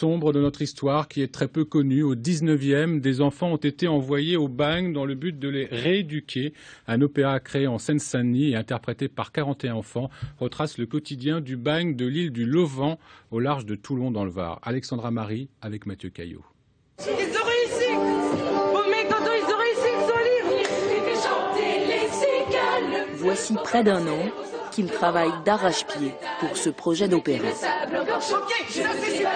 sombre de notre histoire qui est très peu connue. Au 19e, des enfants ont été envoyés au bagne dans le but de les rééduquer. Un opéra créé en Seine-Saint-Denis et interprété par 41 enfants retrace le quotidien du bagne de l'île du Lovan au large de Toulon dans le Var. Alexandra Marie avec Mathieu Caillot. Ils ont réussi! Oh mais tonton, ils ont réussi, ils sont libres! Voici près d'un an qu'il travaille d'arrache-pied pour ce projet d'opéra. Ok, ça c'est super,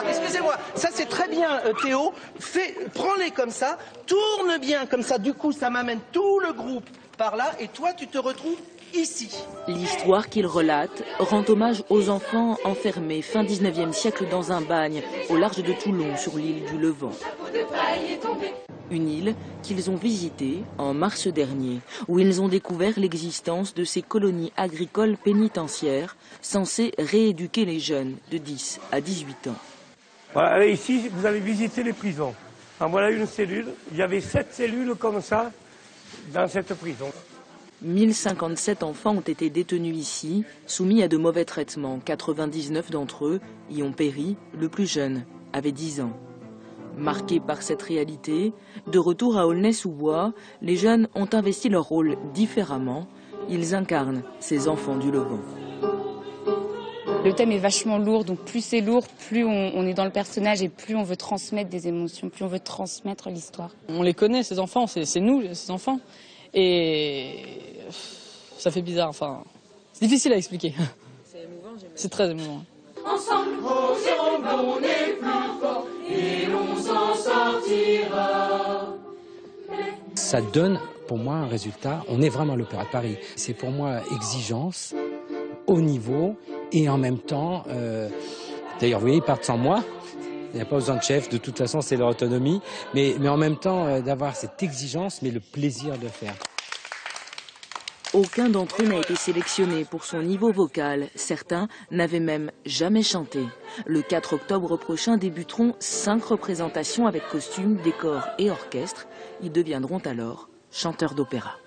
excusez-moi. Ça c'est très bien Théo, prends-les comme ça, tourne bien comme ça, du coup ça m'amène tout le groupe par là et toi tu te retrouves ici. L'histoire qu'il relate rend hommage aux enfants enfermés fin 19e siècle dans un bagne au large de Toulon sur l'île du Levant. Une île qu'ils ont visitée en mars dernier, où ils ont découvert l'existence de ces colonies agricoles pénitentiaires censées rééduquer les jeunes de 10 à 18 ans. Voilà, ici, vous allez visiter les prisons. En voilà une cellule. Il y avait 7 cellules comme ça dans cette prison. 1057 enfants ont été détenus ici, soumis à de mauvais traitements. 99 d'entre eux y ont péri, le plus jeune avait 10 ans. Marqués par cette réalité, de retour à Aulnay-sous-Bois, les jeunes ont investi leur rôle différemment. Ils incarnent ces enfants du Levant. Le thème est vachement lourd, donc plus c'est lourd, plus on est dans le personnage et plus on veut transmettre des émotions, plus on veut transmettre l'histoire. On les connaît, ces enfants, c'est nous, ces enfants. Et ça fait bizarre, enfin, c'est difficile à expliquer. C'est émouvant, j'aime. C'est très émouvant. Ensemble, on est plus fort et on s'en sortira. Ça donne pour moi un résultat, on est vraiment à l'Opéra de Paris. C'est pour moi exigence, haut niveau et en même temps, d'ailleurs vous voyez, ils partent sans moi. Il n'y a pas besoin de chef, de toute façon c'est leur autonomie, mais en même temps d'avoir cette exigence, mais le plaisir de faire. Aucun d'entre eux n'a été sélectionné pour son niveau vocal. Certains n'avaient même jamais chanté. Le 4 octobre prochain débuteront 5 représentations avec costumes, décors et orchestre. Ils deviendront alors chanteurs d'opéra.